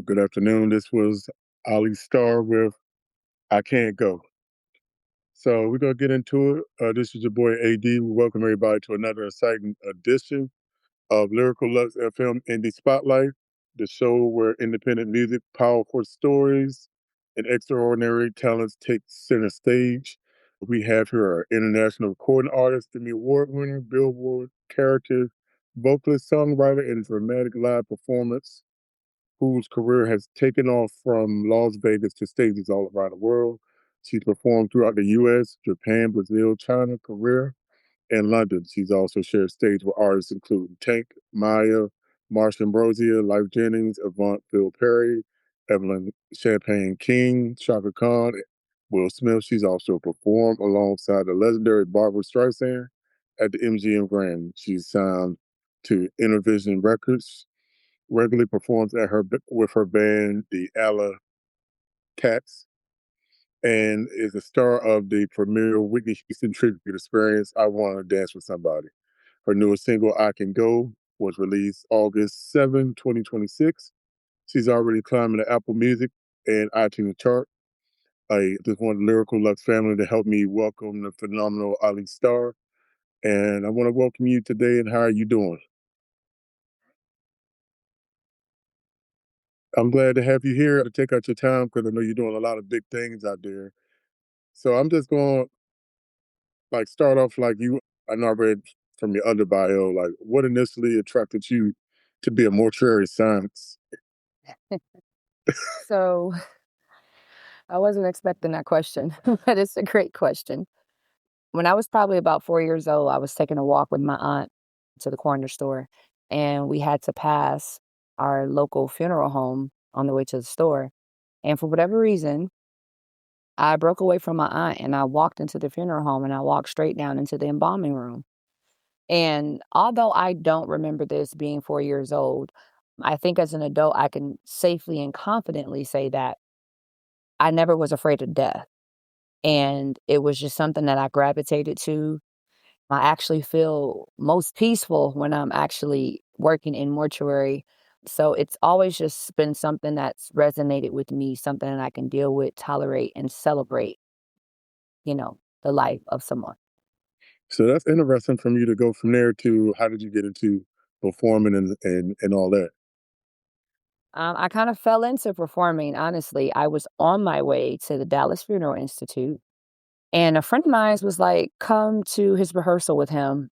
Good afternoon. This was Alli Starr with I Can't Go. So we're going to get into it. This is your boy AD. We welcome everybody to another exciting edition of Lyrical Lux FM Indie Spotlight, the show where independent music, powerful stories, and extraordinary talents take center stage. We have here our international recording artist, Emmy Award winner, Billboard character, vocalist, songwriter, and dramatic live performance whose career has taken off from Las Vegas to stages all around the world. She's performed throughout the US, Japan, Brazil, China, Korea, and London. She's also shared stage with artists including Tank, Maya, Marsha Ambrosia, Life Jennings, Avant Phil Perry, Evelyn Champagne King, Shaka Khan, Will Smith. She's also performed alongside the legendary Barbara Streisand at the MGM Grand. She's signed to Intervision Records, regularly performs at her with her band, the Alla Cats, and is a star of the premier Whitney Houston tribute experience, I Want to Dance with Somebody. Her newest single, I Can Go, was released August 7, 2026. She's already climbing the Apple Music and iTunes chart. I just want the Lyrical Lux family to help me welcome the phenomenal Alli Starr. And I want to welcome you today, and how are you doing? I'm glad to have you here to take out your time because I know you're doing a lot of big things out there. So I'm just going to start off like you. I know I read from your other bio, like what initially attracted you to be a mortuary science? So I wasn't expecting that question, but it's a great question. When I was probably about 4 years old, I was taking a walk with my aunt to the corner store, and we had to pass our local funeral home on the way to the store. And for whatever reason, I broke away from my aunt and I walked into the funeral home and I walked straight down into the embalming room. And although I don't remember this being 4 years old, I think as an adult, I can safely and confidently say that I never was afraid of death. And it was just something that I gravitated to. I actually feel most peaceful when I'm actually working in mortuary. So it's always just been something that's resonated with me, something that I can deal with, tolerate, and celebrate, the life of someone. So that's interesting from you to go from there to how did you get into performing and all that? I kind of fell into performing, honestly. I was on my way to the Dallas Funeral Institute, and a friend of mine was like, come to his rehearsal with him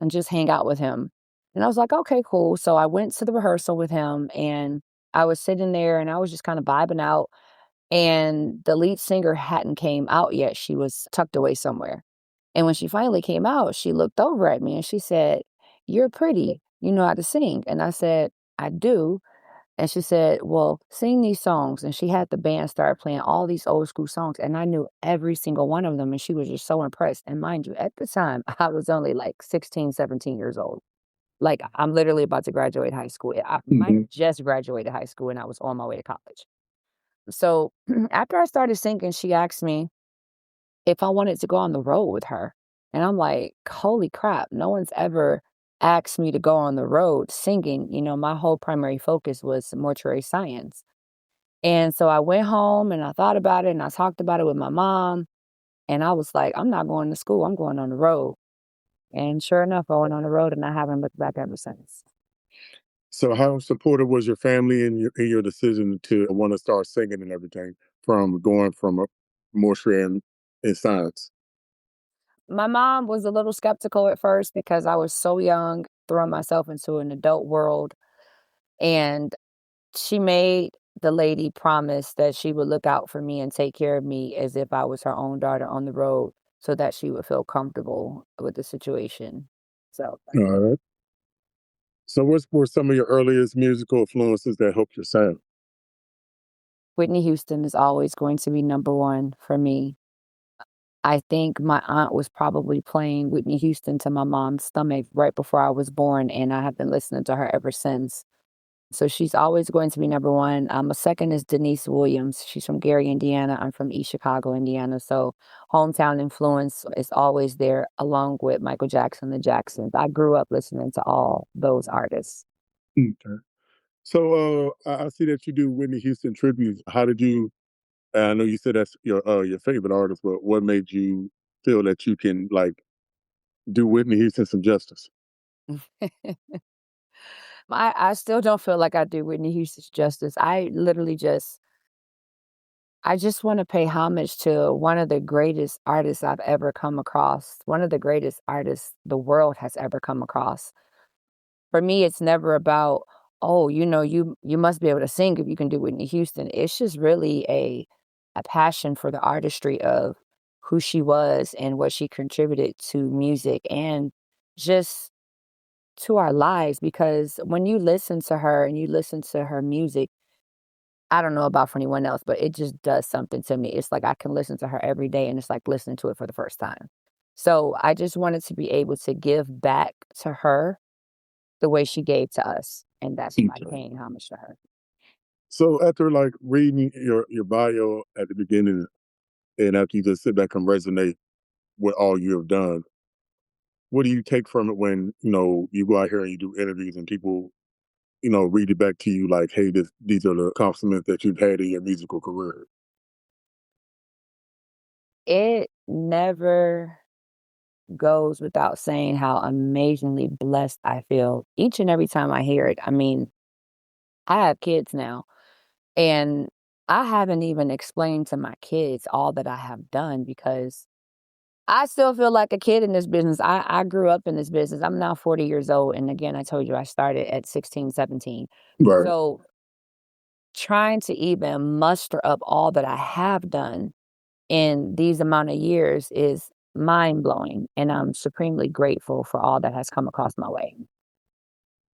and just hang out with him. And I was like, okay, cool. So I went to the rehearsal with him and I was sitting there and I was just kind of vibing out. And the lead singer hadn't came out yet. She was tucked away somewhere. And when she finally came out, she looked over at me and she said, you're pretty. You know how to sing. And I said, I do. And she said, well, sing these songs. And she had the band start playing all these old school songs. And I knew every single one of them. And she was just so impressed. And mind you, at the time, I was only like 16, 17 years old. Like I'm literally about to graduate high school. I might Hmm. have just graduated high school and I was on my way to college. So after I started singing, she asked me if I wanted to go on the road with her. And I'm like, holy crap, no one's ever asked me to go on the road singing. My whole primary focus was mortuary science. And so I went home and I thought about it and I talked about it with my mom. And I was like, I'm not going to school, I'm going on the road. And sure enough, I went on the road and I haven't looked back ever since. So how supportive was your family in your decision to want to start singing and everything from going from a mortuary and science? My mom was a little skeptical at first because I was so young, throwing myself into an adult world. And she made the lady promise that she would look out for me and take care of me as if I was her own daughter on the road so that she would feel comfortable with the situation. So All right. So what were some of your earliest musical influences that helped your sound? Whitney Houston is always going to be number one for me. I think my aunt was probably playing Whitney Houston to my mom's stomach right before I was born, and I have been listening to her ever since. So she's always going to be number one. A second is Denise Williams. She's from Gary, Indiana. I'm from East Chicago, Indiana. So hometown influence is always there, along with Michael Jackson, the Jacksons. I grew up listening to all those artists. Okay. So I see that you do Whitney Houston tributes. How did you? And I know you said that's your favorite artist, but what made you feel that you can like do Whitney Houston some justice? I still don't feel like I do Whitney Houston's justice. I just wanna pay homage to one of the greatest artists I've ever come across, one of the greatest artists the world has ever come across. For me, it's never about, "Oh, you must be able to sing if you can do Whitney Houston." It's just really a passion for the artistry of who she was and what she contributed to music and just to our lives, because when you listen to her and you listen to her music, I don't know about for anyone else, but it just does something to me. It's like I can listen to her every day and it's like listening to it for the first time. So I just wanted to be able to give back to her the way she gave to us, and that's by Okay. paying homage to her. So after like reading your bio at the beginning, and after you just sit back and resonate with all you have done, what do you take from it when you go out here and you do interviews and people read it back to you like, hey, these are the compliments that you've had in your musical career? It never goes without saying how amazingly blessed I feel each and every time I hear it. I mean, I have kids now, and I haven't even explained to my kids all that I have done because I still feel like a kid in this business. I grew up in this business. I'm now 40 years old. And again, I told you I started at 16, 17. Right. So trying to even muster up all that I have done in these amount of years is mind blowing. And I'm supremely grateful for all that has come across my way.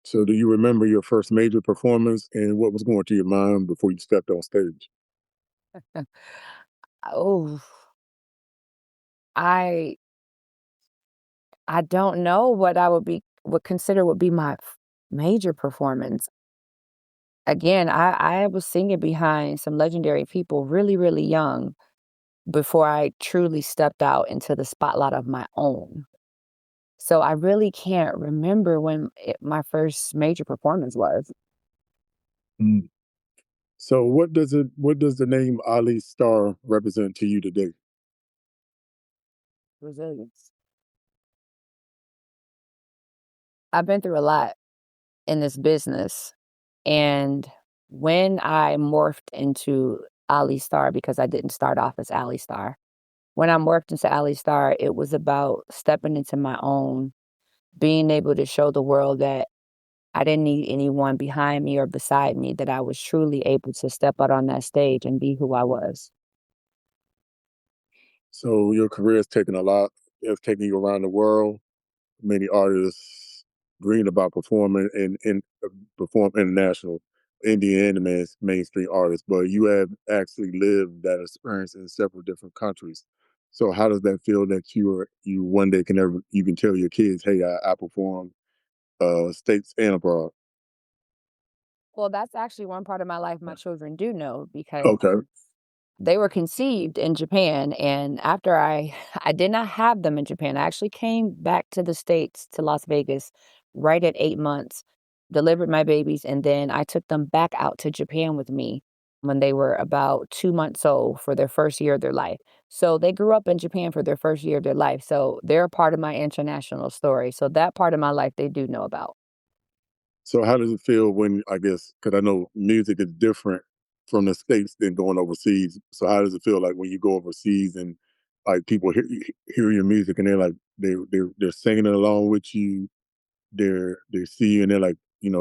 So do you remember your first major performance and what was going through your mind before you stepped on stage? Oh, I I don't know what would consider would be my major performance. Again, I was singing behind some legendary people really, really young before I truly stepped out into the spotlight of my own. So I really can't remember when my first major performance was. Mm. So what does the name Ali Starr represent to you today? Resilience. I've been through a lot in this business. And when I morphed into Ali Starr, because I didn't start off as Ali Starr, when I morphed into Ali Starr, it was about stepping into my own, being able to show the world that I didn't need anyone behind me or beside me, that I was truly able to step out on that stage and be who I was. So your career has taken a lot. It's taken you around the world. Many artists dream about performing and perform international, Indian and mainstream artists, but you have actually lived that experience in several different countries. So how does that feel that you one day you can tell your kids, hey, I perform states and abroad? Well, that's actually one part of my life my children do know because Okay. they were conceived in Japan, and after I did not have them in Japan. I actually came back to the States, to Las Vegas, right at 8 months, delivered my babies, and then I took them back out to Japan with me when they were about 2 months old for their first year of their life. So they grew up in Japan for their first year of their life, so they're a part of my international story. So that part of my life they do know about. So how does it feel when, I guess, because I know music is different from the states than going overseas. So how does it feel like when you go overseas and like people hear your music and they're like they're singing it along with you. They see you and they're like,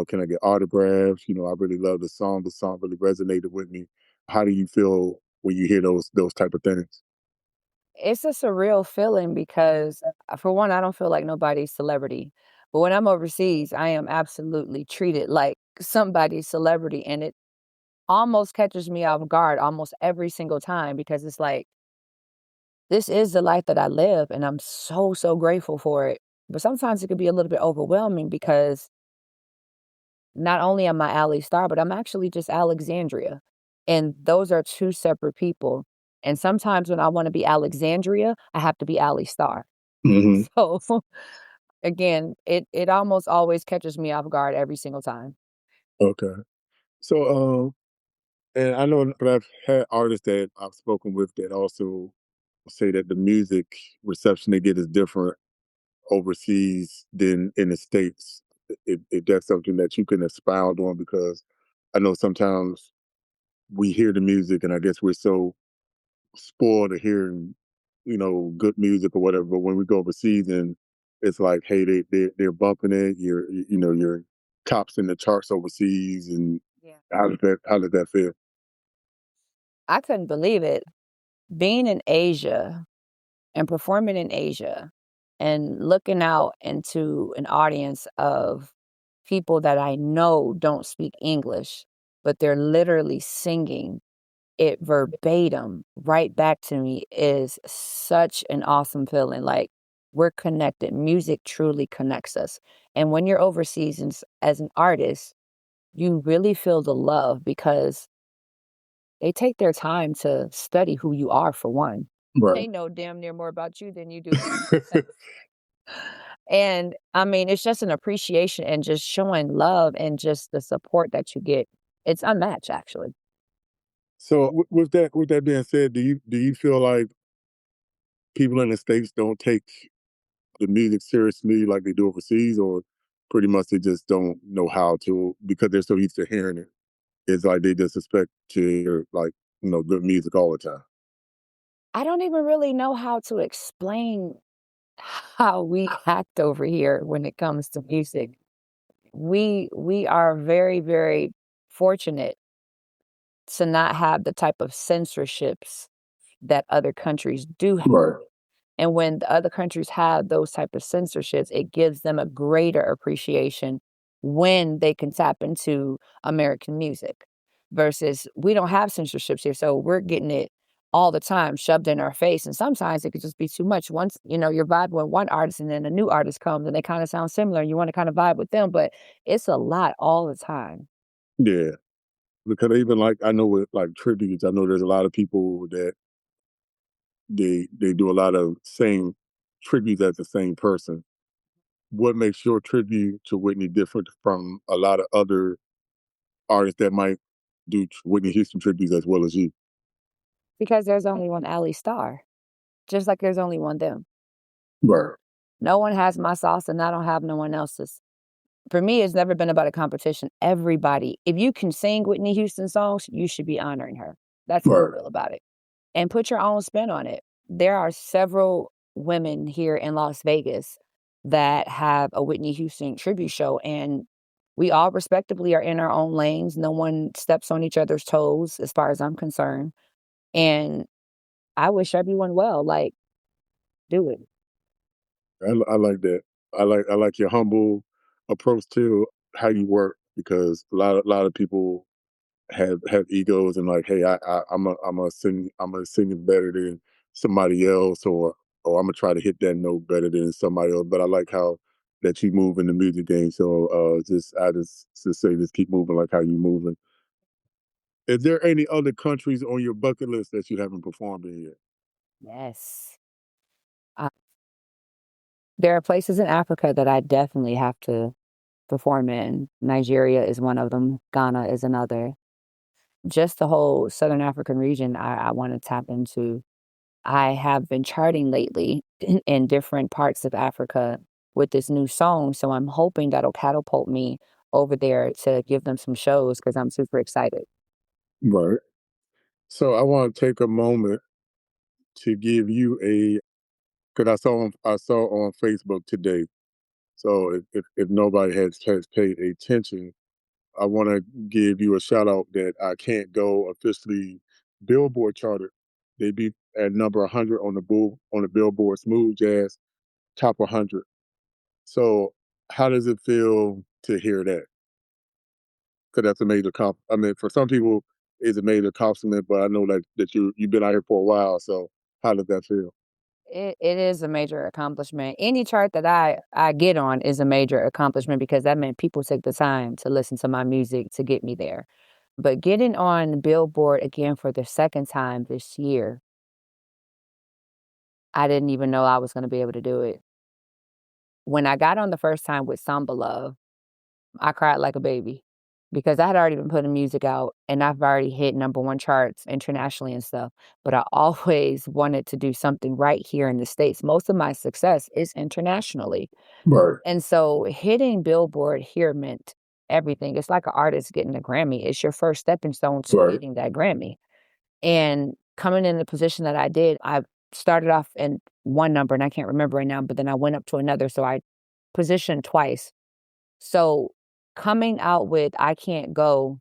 can I get autographs? I really love the song. The song really resonated with me. How do you feel when you hear those type of things? It's a surreal feeling because, for one, I don't feel like nobody's celebrity. But when I'm overseas, I am absolutely treated like somebody's celebrity. And it almost catches me off guard almost every single time because it's like, this is the life that I live. And I'm so, so grateful for it. But sometimes it can be a little bit overwhelming because not only am I Allie Starr, but I'm actually just Alexandria. And those are two separate people. And sometimes when I want to be Alexandria, I have to be Allie Starr. Hmm. So again, it almost always catches me off guard every single time. Okay. So, and I know that I've had artists that I've spoken with that also say that the music reception they get is different overseas than in the States. If that's something that you can expound on, because I know sometimes we hear the music and I guess we're so spoiled to hearing, good music or whatever. But when we go overseas and it's like, hey, they're bumping it. Your tops in the charts overseas, and Yeah. how did that feel? I couldn't believe it. Being in Asia and performing in Asia and looking out into an audience of people that I know don't speak English, but they're literally singing it verbatim right back to me is such an awesome feeling. Like, we're connected. Music truly connects us. And when you're overseas and as an artist, you really feel the love because they take their time to study who you are, for one. Right. They know damn near more about you than you do them. And I mean, it's just an appreciation and just showing love and just the support that you get. It's unmatched, actually. So with that being said, do you feel like people in the states don't take the music seriously like they do overseas, or pretty much they just don't know how to because they're so used to hearing it? It's like they just expect to hear like good music all the time. I don't even really know how to explain how we act over here when it comes to music. We are very, very fortunate to not have the type of censorships that other countries do have. Right. And when the other countries have those type of censorships, it gives them a greater appreciation when they can tap into American music versus we don't have censorships here. So we're getting it all the time shoved in our face. And sometimes it could just be too much. Once, you're vibing with one artist and then a new artist comes and they kind of sound similar and you want to kind of vibe with them, but it's a lot all the time. Yeah. Because even like I know with like tributes, I know there's a lot of people that they do a lot of same tributes as the same person. What makes your tribute to Whitney different from a lot of other artists that might do Whitney Houston tributes as well as you? Because there's only one Alli Starr, just like there's only one them. Right. No one has my sauce and I don't have no one else's. For me, it's never been about a competition. Everybody, if you can sing Whitney Houston songs, you should be honoring her. That's how I Right. feel about it. And put your own spin on it. There are several women here in Las Vegas that have a Whitney Houston tribute show, and we all respectably are in our own lanes. No one steps on each other's toes, as far as I'm concerned. And I wish everyone well. Like, do it. I like that. I like your humble approach to how you work, because a lot of people have egos and like, hey, I'm a sing it better than somebody else, or I'm gonna try to hit that note better than somebody else. But I like how that you move in the music game. So just say just keep moving like how you moving. Is there any other countries on your bucket list that you haven't performed in yet? Yes. Uh, there are places in Africa that I definitely have to perform in. Nigeria is one of them. Ghana is another. Just the whole Southern African region, I want to tap into. I have been charting lately in different parts of Africa with this new song. So I'm hoping that'll catapult me over there to give them some shows because I'm super excited. Right. So I want to take a moment to give you a because I saw on Facebook today. So if nobody has paid attention, I want to give you a shout out that I Can't Go officially Billboard charted. They beat at number 100 on the Billboard Smooth Jazz Top 100. So how does it feel to hear that? Because that's a major comp. I mean, for some people, it's a major compliment, but I know that you've been out here for a while. So how does that feel? It is a major accomplishment. Any chart that I get on is a major accomplishment because that meant people took the time to listen to my music to get me there. But getting on Billboard again for the second time this year, I didn't even know I was gonna be able to do it. When I got on the first time with Samba Love, I cried like a baby. because I had already been putting music out and I've already hit #1 charts internationally and stuff, but I always wanted to do something right here in the States. Most of my success is internationally. Right. And so hitting Billboard here meant everything. It's like an artist getting a Grammy. It's your first stepping stone to Right. getting that Grammy. And coming in the position that I did, I started off in one number and I can't remember right now, but then I went up to another. So I positioned twice. So coming out with I Can't Go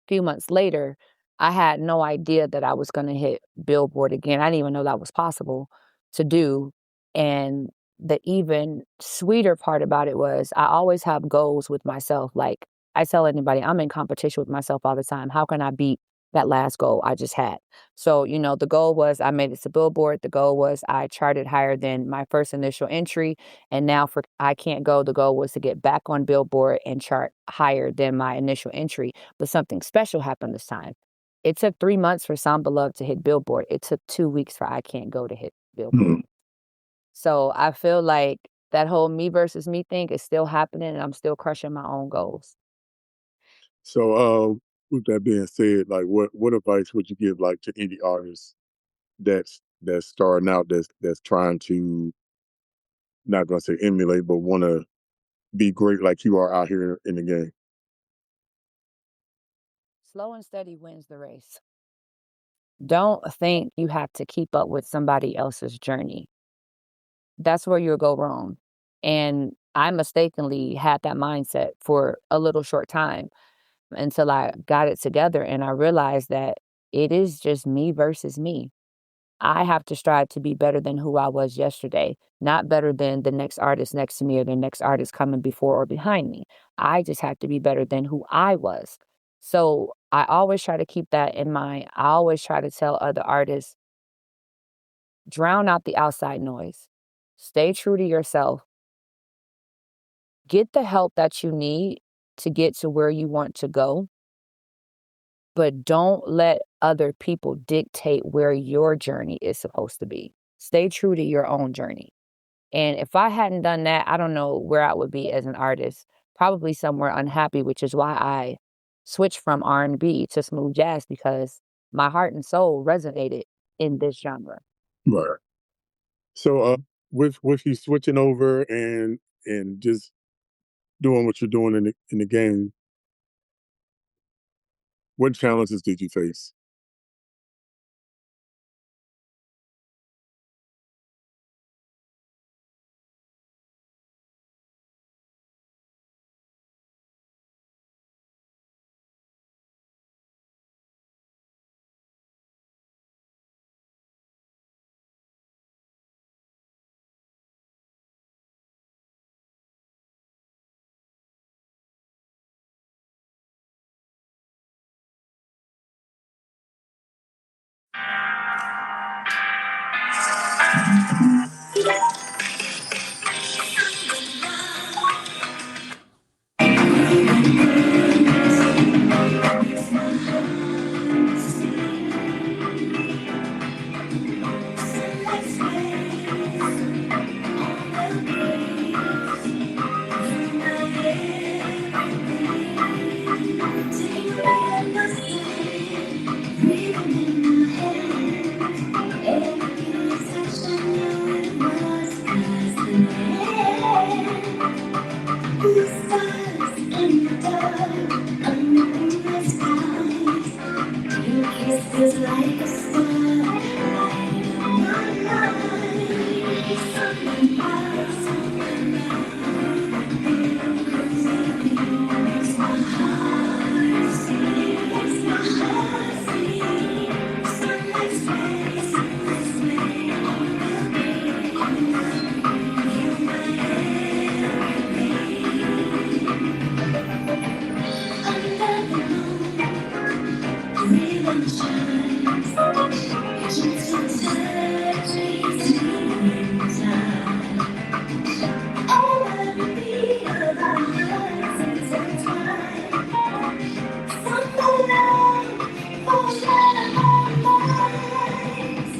few months later, I had no idea that I was gonna hit Billboard again. I didn't even know that was possible to do, and the even sweeter part about it was I always have goals with myself, like, I tell anybody, I'm in competition with myself all the time. How can I beat that last goal I just had? So, the goal was I made it to Billboard. The goal was I charted higher than my first initial entry, and now for I Can't Go, the goal was to get back on Billboard and chart higher than my initial entry. But something special happened this time. It took 3 months for Samba Love to hit Billboard. It took 2 weeks for I Can't Go to hit Billboard. Mhm. So I feel like that whole me versus me thing is still happening, and I'm still crushing my own goals. So, with that being said, like, what advice would you give, like, to any artists that's starting out, that's trying to, not gonna say emulate, but want to be great like you are out here in the game? Slow and steady wins the race. Don't think you have to keep up with somebody else's journey. That's where you'll go wrong. And I mistakenly had that mindset for a little short time until I got it together and I realized that it is just me versus me. I have to strive to be better than who I was yesterday, not better than the next artist next to me or the next artist coming before or behind me. I just have to be better than who I was. So I always try to keep that in mind. I always try to tell other artists, drown out the outside noise, stay true to yourself, get the help that you need to get to where you want to go, but don't let other people dictate where your journey is supposed to be. Stay true to your own journey. And if I hadn't done that, I don't know where I would be as an artist. Probably somewhere unhappy, which is why I switched from R&B to smooth jazz because my heart and soul resonated in this genre. Right. So, with you switching over and just doing what you're doing in the game, what challenges did you face? Feels like a star, light of my life. Something else, makes my heart sing, makes my heart sing. Sunlight space, you're my everything. Under the moon, even shines. Just a touch, makes me time. Oh, every beat of our hearts intertwined. From the love, ocean of our minds.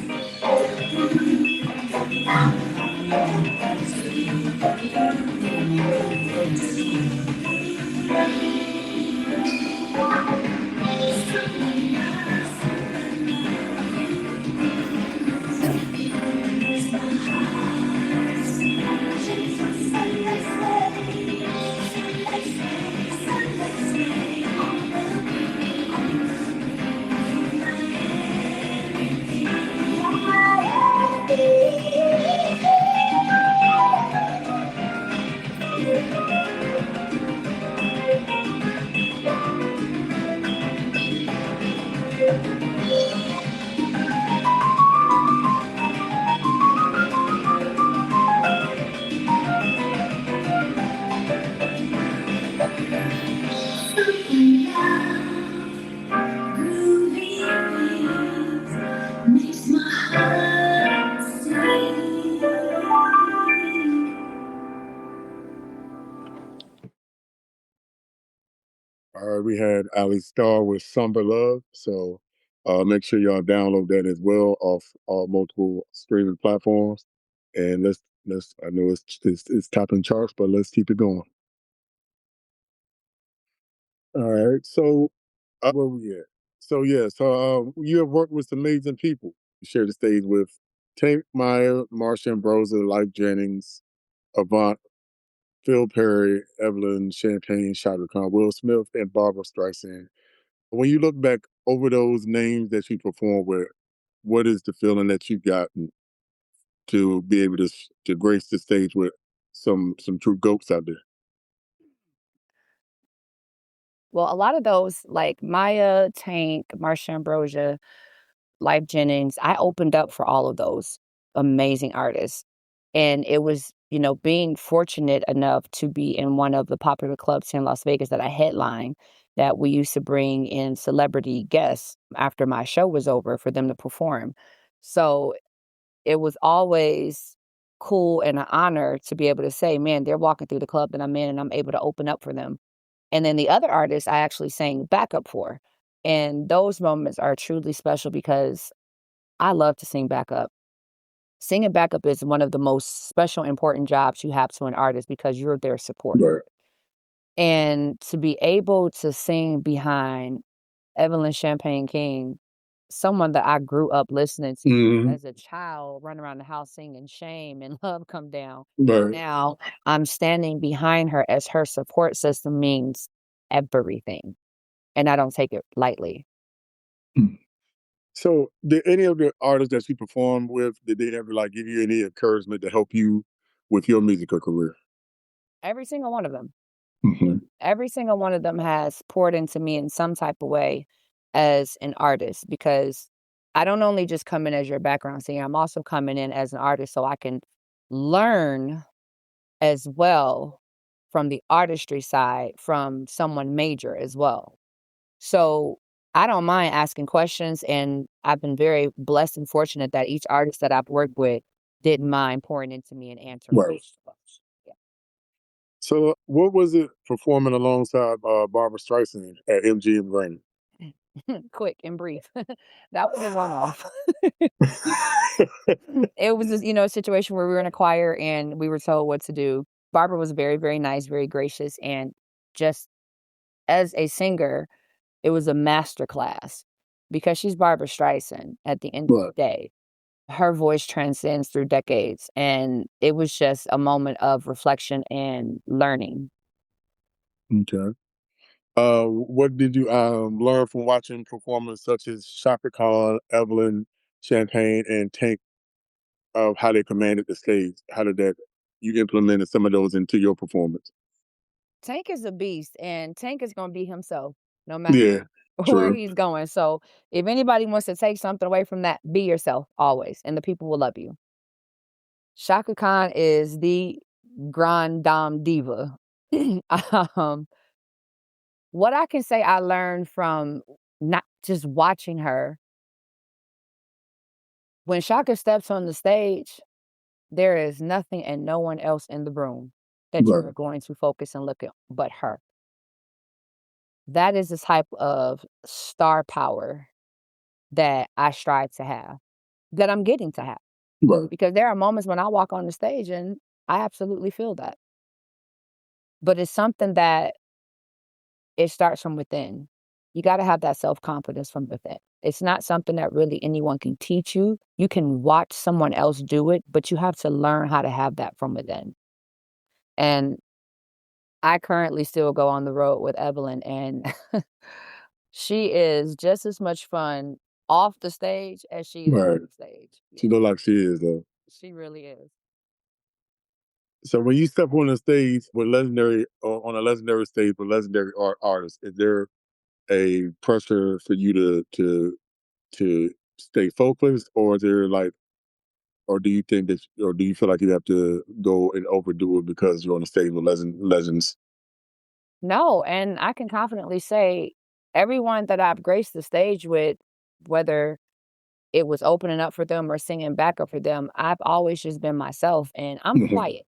we had Alli Starr with Somber Love. So make sure y'all download that as well off all multiple streaming platforms. And let's I know it's topping charts, but let's keep it going. All right. So where we at? So yeah, so you have worked with some amazing people. You shared the stage with Tank Meyer, Marsha Ambrosia, Life Jennings, Avant, Phil Perry, Evelyn Champagne, Shaka Khan, Will Smith, and Barbara Streisand. When you look back over those names that you performed with, what is the feeling that you gotten to be able to grace the stage with some true goats out there? Well, a lot of those, like Maya, Tank, Marsha Ambrosia, Life Jennings, I opened up for all of those amazing artists. And it was, being fortunate enough to be in one of the popular clubs here in Las Vegas that I headline, that we used to bring in celebrity guests after my show was over for them to perform. So it was always cool and an honor to be able to say, man, they're walking through the club that I'm in and I'm able to open up for them. And then the other artists I actually sang backup for. And those moments are truly special because I love to sing backup. Singing backup is one of the most special, important jobs you have to an artist because you're their support. Right. And to be able to sing behind Evelyn Champagne King, someone that I grew up listening to Hmm. as a child, running around the house singing Shame and Love Come Down. Right. Now I'm standing behind her as her support system means everything. And I don't take it lightly. So, did any of the artists that you performed with, did they ever like give you any encouragement to help you with your musical career? Every single one of them. Hmm. Every single one of them has poured into me in some type of way as an artist because I don't only just come in as your background singer, I'm also coming in as an artist so I can learn as well from the artistry side from someone major as well. So I don't mind asking questions, and I've been very blessed and fortunate that each artist that I've worked with didn't mind pouring into me and answering Right. questions. So, what was it performing alongside Barbara Streisand at MGM Grand? Yeah. Quick and brief. That was a runoff. It was just, a situation where we were in a choir and we were told what to do. Barbara was very, very nice, very gracious, and just as a singer, it was a master class because she's Barbara Streisand at the end of the Right. day. Her voice transcends through decades, and it was just a moment of reflection and learning. Okay. What did you learn from watching performers such as Shaka Khan, Evelyn Champagne, and Tank of how they commanded the stage? How did that you implemented some of those into your performance? Tank is a beast, and Tank is gonna be himself no matter Yeah, where true. he's going. So if anybody wants to take something away from that, be yourself always, and the people will love you. Shaka Khan is the grande dame diva. um, what I can say I learned from not just watching her, when Shaka steps on the stage, there is nothing and no one else in the room that you Right. are going to focus and look at but her. That is the type of star power that I strive to have, that I'm getting to have. Right. Because there are moments when I walk on the stage and I absolutely feel that. But it's something that it starts from within. You got to have that self-confidence from within. It's not something that really anyone can teach you. You can watch someone else do it, but you have to learn how to have that from within. And I currently still go on the road with Evelyn, and she is just as much fun off the stage as she is Right. on the stage. She look like she is though. She really is. So when you step on the stage with legendary or on a legendary stage with legendary artists, is there a pressure for you to stay focused, or is there like, or do you think that, or do you feel like you have to go and overdo it because you're on the stage with legends? No, and I can confidently say everyone that I've graced the stage with, whether it was opening up for them or singing backup for them, I've always just been myself, and I'm Mhm. quiet.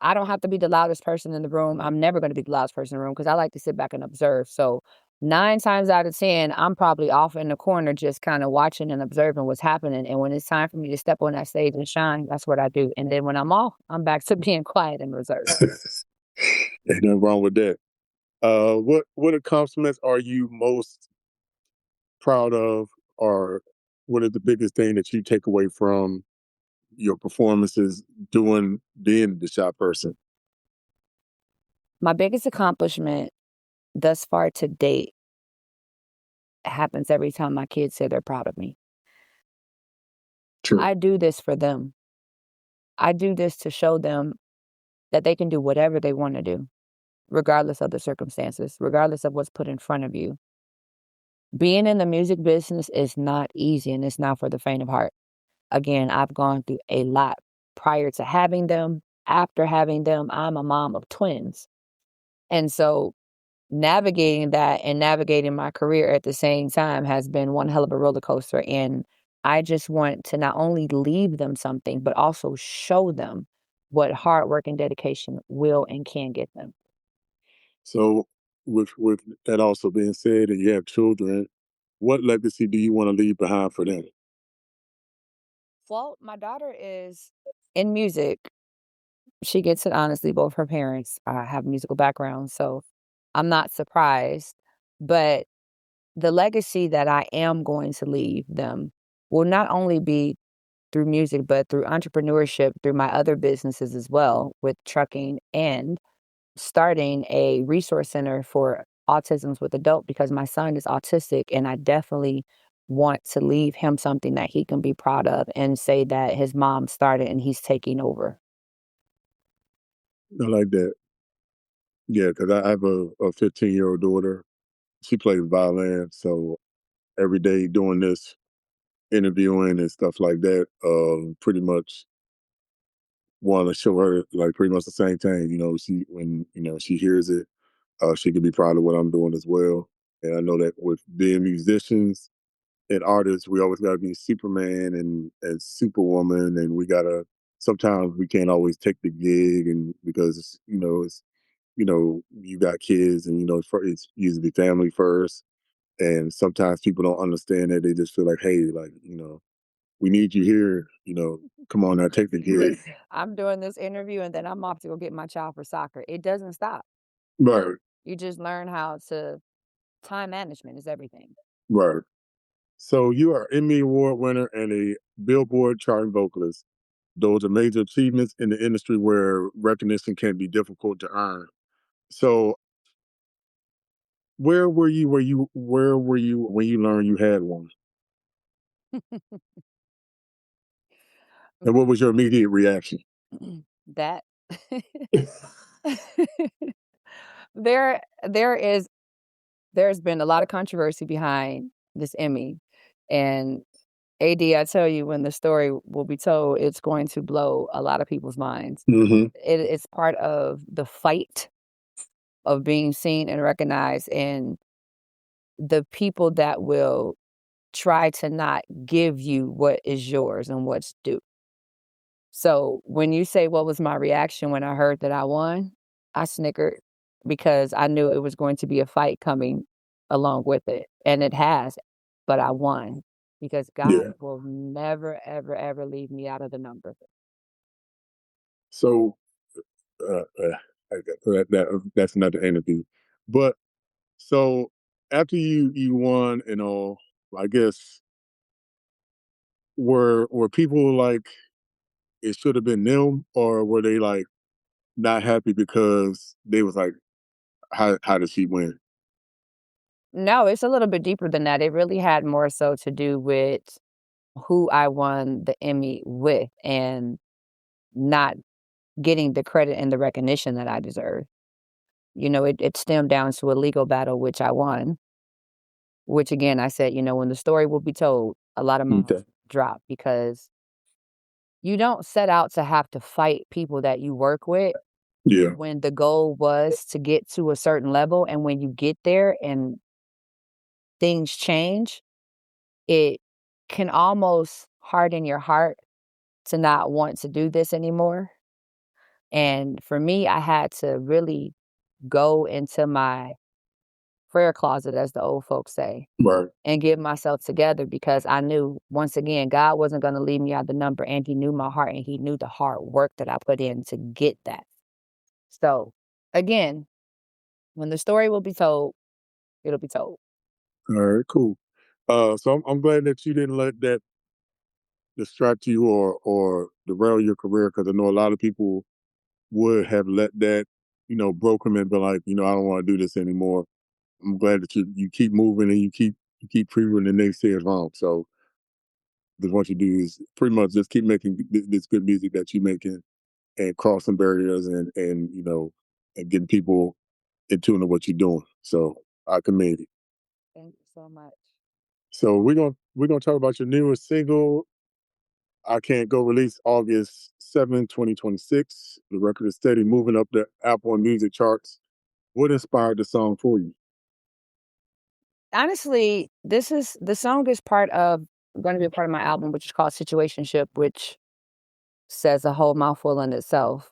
I don't have to be the loudest person in the room. I'm never going to be the loudest person in the room because I like to sit back and observe. So 9 times out of 10, I'm probably off in the corner just kind of watching and observing what's happening. And when it's time for me to step on that stage and shine, that's what I do. And then when I'm off, I'm back to being quiet and reserved. Ain't nothing wrong with that. What accomplishments are you most proud of, or what is the biggest thing that you take away from your performances doing being the shop person? My biggest accomplishment thus far to date happens every time my kids say they're proud of me. True. I do this for them. I do this to show them that they can do whatever they want to do, regardless of the circumstances, regardless of what's put in front of you. Being in the music business is not easy, and it's not for the faint of heart. Again, I've gone through a lot prior to having them. After having them, I'm a mom of twins. And so navigating that and navigating my career at the same time has been one hell of a roller coaster. And I just want to not only leave them something, but also show them what hard work and dedication will and can get them. So, with that also being said, and you have children, what legacy do you want to leave behind for them? Well, my daughter is in music. She gets it honestly. Both her parents have musical backgrounds, so I'm not surprised. But the legacy that I am going to leave them will not only be through music, but through entrepreneurship, through my other businesses as well, with trucking and starting a resource center for autisms with adult, because my son is autistic and I definitely want to leave him something that he can be proud of and say that his mom started and he's taking over. I like that. Yeah, because I have a 15-year-old daughter. She plays violin, so every day doing this, interviewing and stuff like that, pretty much want to show her like pretty much the same thing. She when she hears it, she can be proud of what I'm doing as well. And I know that with being musicians and artists, we always got to be Superman and Superwoman, and we gotta. Sometimes we can't always take the gig, and because it's you got kids, and it's usually family first. And sometimes people don't understand that. They just feel like, hey, like, we need you here. Come on now, take the gig. I'm doing this interview and then I'm off to go get my child for soccer. It doesn't stop. Right, You just learn how to time management is everything. right. So you are Emmy Award winner and a Billboard charting vocalist. Those are major achievements in the industry where recognition can be difficult to earn. So where were you when you learned you had one? And what was your immediate reaction? That there is there's been a lot of controversy behind this Emmy. And AD, I tell you, when the story will be told, it's going to blow a lot of people's minds. Hmm. It's part of the fight of being seen and recognized, and the people that will try to not give you what is yours and what's due. So when you say what was my reaction when I heard that I won, I snickered because I knew it was going to be a fight coming along with it. And it has, but I won because God Yeah. will never, ever, ever leave me out of the number. So that's another interview. But so after you won and all, I guess were people like it should have been them, or were they like not happy because they was like, how did she win? No, it's a little bit deeper than that. It really had more so to do with who I won the Emmy with and not getting the credit and the recognition that I deserve. It stemmed down to a legal battle, which I won, which again, I said, when the story will be told, a lot of mouths Okay. drop because you don't set out to have to fight people that you work with Yeah. when the goal was to get to a certain level. And when you get there and things change, it can almost harden your heart to not want to do this anymore. And for me, I had to really go into my prayer closet, as the old folks say, Right. and get myself together because I knew, once again, God wasn't going to leave me out the number, and He knew my heart and He knew the hard work that I put in to get that. So, again, when the story will be told, it'll be told. All right. Cool. So I'm glad that you didn't let that distract you or derail your career, because I know a lot of people would have let that, broke them and be like, I don't want to do this anymore. I'm glad that you keep moving and you keep proving the naysayers wrong. So what you do is pretty much just keep making this good music that you're making and crossing barriers and getting people in tune to what you're doing. So I commend it. Thank you so much. So we're gonna talk about your newest single, I Can't Go, released August 7, 2026. The record is steady moving up the Apple Music charts. What inspired the song for you? Honestly, the song is going to be a part of my album, which is called Situationship, which says a whole mouthful in itself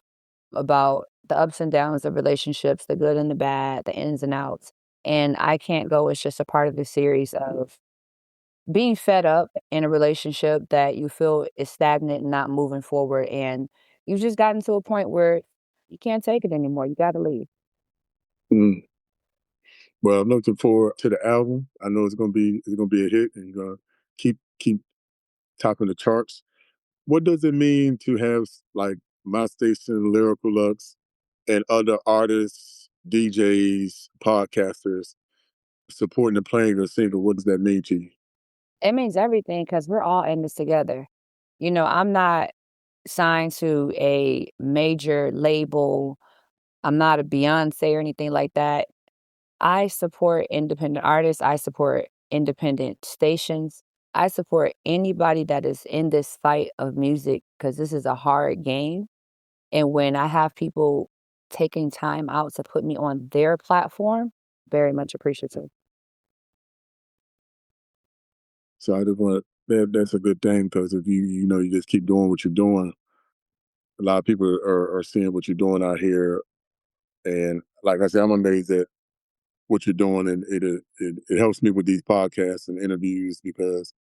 about the ups and downs of relationships, the good and the bad, the ins and outs. And I Can't Go is just a part of the series of being fed up in a relationship that you feel is stagnant and not moving forward. And you've just gotten to a point where you can't take it anymore. You got to leave. Mm. Well, I'm looking forward to the album. I know it's gonna be a hit, and you're gonna keep topping the charts. What does it mean to have like my station, Lyrical Lux, and other artists, DJs, podcasters supporting and playing your single? What does that mean to you? It means everything because we're all in this together. I'm not signed to a major label. I'm not a Beyonce or anything like that. I support independent artists. I support independent stations. I support anybody that is in this fight of music because this is a hard game. And when I have people taking time out to put me on their platform, very much appreciative. So I just want that's a good thing, because if you just keep doing what you're doing, a lot of people are seeing what you're doing out here, and like I said, I'm amazed at what you're doing, and it helps me with these podcasts and interviews, because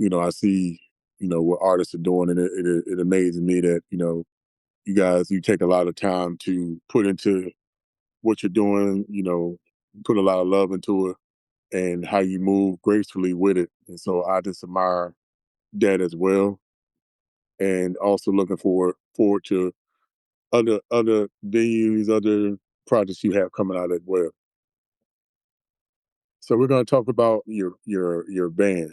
I see what artists are doing, and it amazes me that you guys you take a lot of time to put into what you're doing, put a lot of love into it, and how you move gracefully with it. And so I just admire that as well. And also looking forward to other venues, other projects you have coming out as well. So we're going to talk about your band.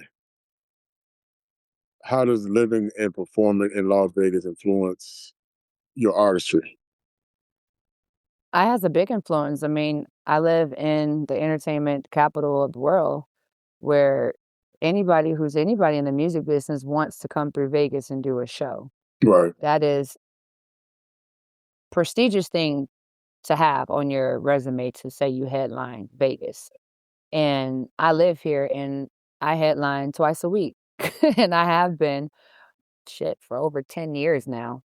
How does living and performing in Las Vegas influence your artistry? I has a big influence. I mean, I live in the entertainment capital of the world where anybody in the music business wants to come through Vegas and do a show. Right. That is prestigious thing to have on your resume to say you headline Vegas. And I live here and I headline twice a week. And I have been for over 10 years now.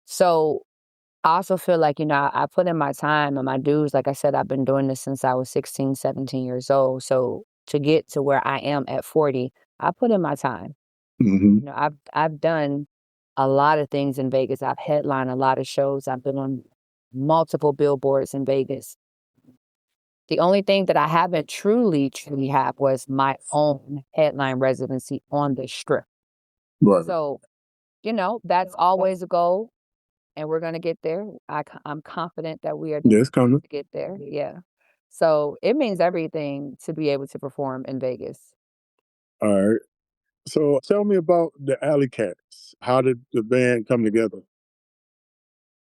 So I also feel like, I put in my time and my dues. Like I said, I've been doing this since I was 16, 17 years old. So to get to where I am at 40, I put in my time. Hmm. I've done a lot of things in Vegas. I've headlined a lot of shows. I've been on multiple billboards in Vegas. The only thing that I haven't truly had was my own headline residency on the Strip. Right. So, that's always a goal, and we're gonna get there. I'm confident that we are Yeah, it's coming. to get there. Yeah. So it means everything to be able to perform in Vegas. All right. So tell me about the Alley Cats. How did the band come together?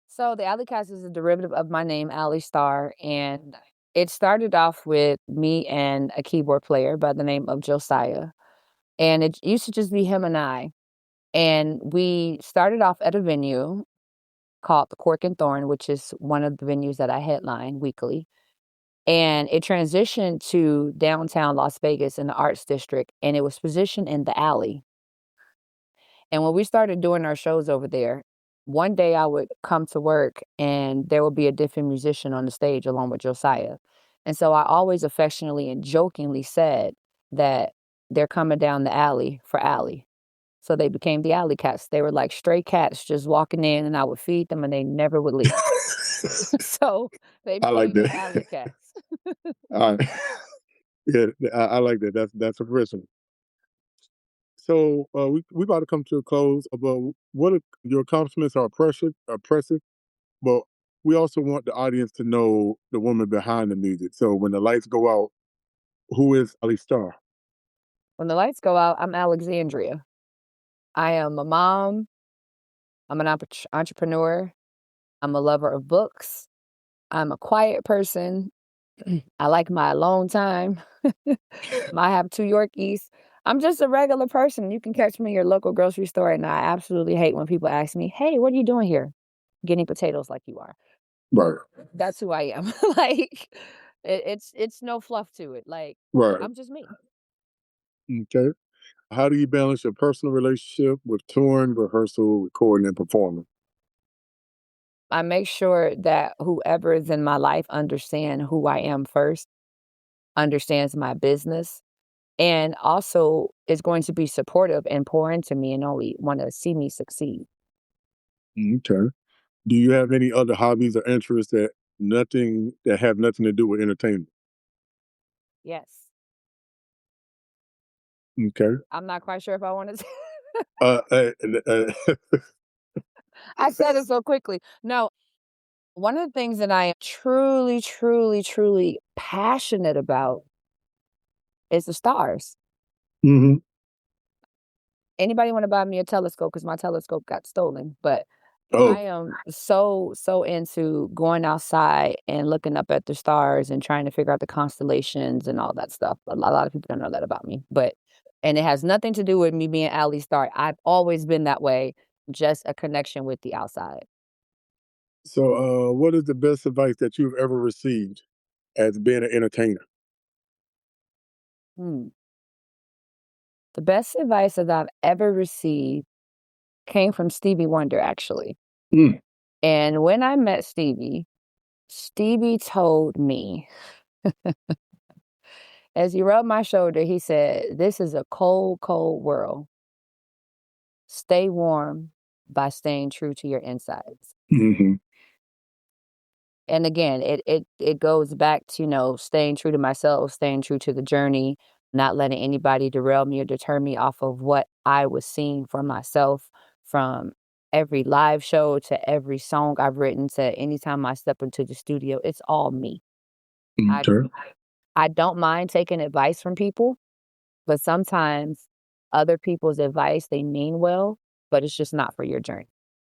So the Alley Cast is a derivative of my name, Alli Starr, and it started off with me and a keyboard player by the name of Josiah. And it used to just be him and I. And we started off at a venue called the Cork and Thorn, which is one of the venues that I headline weekly. And it transitioned to downtown Las Vegas in the Arts District, and it was positioned in the alley. And when we started doing our shows over there, one day I would come to work and there would be a different musician on the stage along with Josiah. And so I always affectionately and jokingly said that they're coming down the alley for Alli. So they became the alley cats. They were like stray cats just walking in and I would feed them and they never would leave. So they I like became the that. alley cats. All right. Yeah, I like that. That's original. So we about to come to a close. But your accomplishments are impressive. But we also want the audience to know the woman behind the music. So when the lights go out, who is Alli Starr? When the lights go out, I'm Alexandria. I am a mom. I'm an entrepreneur. I'm a lover of books. I'm a quiet person. I like my alone time. I have 2 Yorkies. I'm just a regular person. You can catch me in your local grocery store, and I absolutely hate when people ask me, "Hey, what are you doing here?" Getting potatoes like you are. Right. That's who I am. Like, it's no fluff to it. Like, Right. I'm just me. Okay. How do you balance your personal relationship with touring, rehearsal, recording, and performing? I make sure that whoever is in my life understand who I am first, understands my business, and also is going to be supportive and pour into me and only want to see me succeed. Okay. Do you have any other hobbies or interests that have nothing to do with entertainment? Yes. Okay. I'm not quite sure if I want to. Uh, uh, uh, I said it so quickly. No, one of the things that I am truly, truly, truly passionate about is the stars. mhm. Anybody want to buy me a telescope? Because my telescope got stolen. But I Oh, am so into going outside and looking up at the stars and trying to figure out the constellations and all that stuff. A lot of people don't know that about me. And it has nothing to do with me being Alli Starr. I've always been that way, just a connection with the outside. so what is the best advice that you've ever received as being an entertainer? Hmm. The best advice that I've ever received came from Stevie Wonder, actually. Mm, And when I met Stevie, Stevie told me, as he rubbed my shoulder, he said, "This is a cold, cold world. Stay warm by staying true to your insides." mhm. And again, it goes back to, staying true to myself, staying true to the journey, not letting anybody derail me or deter me off of what I was seeing for myself, from every live show to every song I've written to anytime I step into the studio. It's all me. I Okay. I don't mind taking advice from people, but sometimes other people's advice, they mean well, but it's just not for your journey.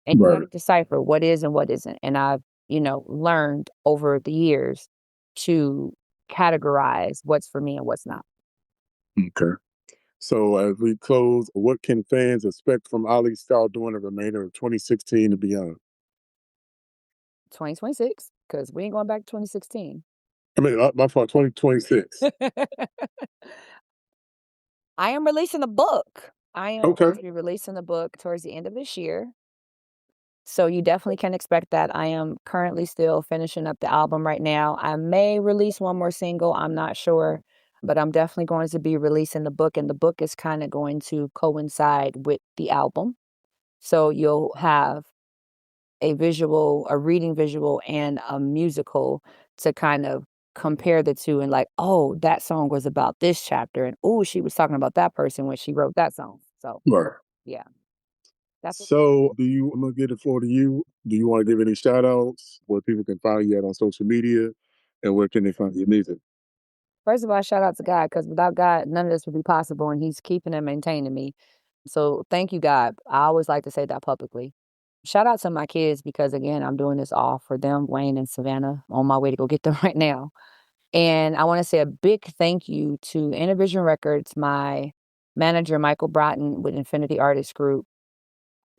And you got to Right. decipher what is and what isn't. And I've, learned over the years to categorize what's for me and what's not. Okay. So as we close, what can fans expect from Alli Starr during the remainder of 2016 and beyond? 2026, because we ain't going back to 2016. I mean, my fault, 2026. I am releasing a book. I am going Okay. to be releasing a book towards the end of this year. So you definitely can expect that. I am currently still finishing up the album right now. I may release one more single, I'm not sure, but I'm definitely going to be releasing the book, and the book is kind of going to coincide with the album. So you'll have a reading visual and a musical to kind of compare the two and like, oh, that song was about this chapter, and oh, she was talking about that person when she wrote that song. So, Right. yeah, that's it. So I'm gonna get the floor to you. Do you want to give any shout outs where people can find you at on social media, and where can they find your music? First of all, shout out to God, because without God, none of this would be possible, and He's keeping and maintaining me. So thank you, God. I always like to say that publicly. Shout out to my kids, because again, I'm doing this all for them, Wayne and Savannah, on my way to go get them right now. And I want to say a big thank you to Intervision Records, my manager, Michael Broughton with Infinity Artist Group,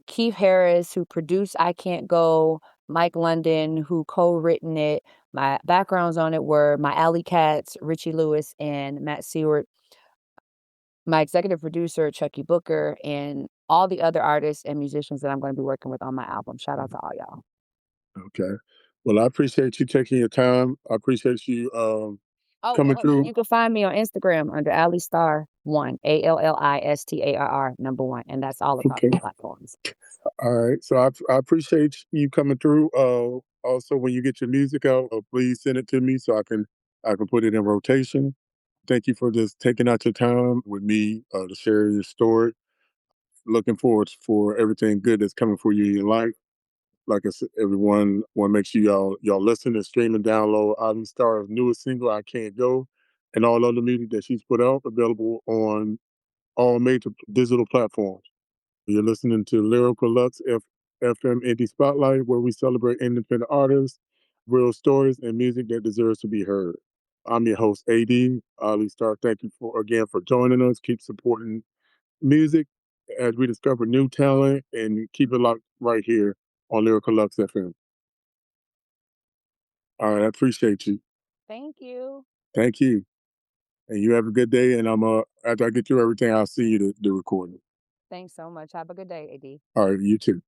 Keith Harris, who produced I Can't Go, Mike London, who co-written it. My backgrounds on it were my Alley Cats, Richie Lewis, and Matt Seward. My executive producer, Chucky Booker, and all the other artists and musicians that I'm gonna be working with on my album. Shout out to all y'all. Okay. Well, I appreciate you taking your time. I appreciate you coming through. You can find me on Instagram under Alli Starr 1, ALLISTARR number 1, and that's all across Okay. the platforms. All right. So I appreciate you coming through. Also, when you get your music out, please send it to me so I can put it in rotation. Thank you for just taking out your time with me to share your story. Looking forward for everything good that's coming for you in your life. Like I said, everyone want to make sure y'all listen and stream and download Alli Starr's newest single, "I Can't Go," and all other music that she's put out, available on all major digital platforms. You're listening to Lyrical Lux FM Indie Spotlight, where we celebrate independent artists, real stories, and music that deserves to be heard. I'm your host, AD Alli Starr. Thank you for joining us. Keep supporting music as we discover new talent, and keep it locked right here on Lyrical Lux FM. All right, I appreciate you. Thank you. Thank you. And you have a good day. And after I get through everything, I'll see you the recording. Thanks so much. Have a good day, AD. All right, you too.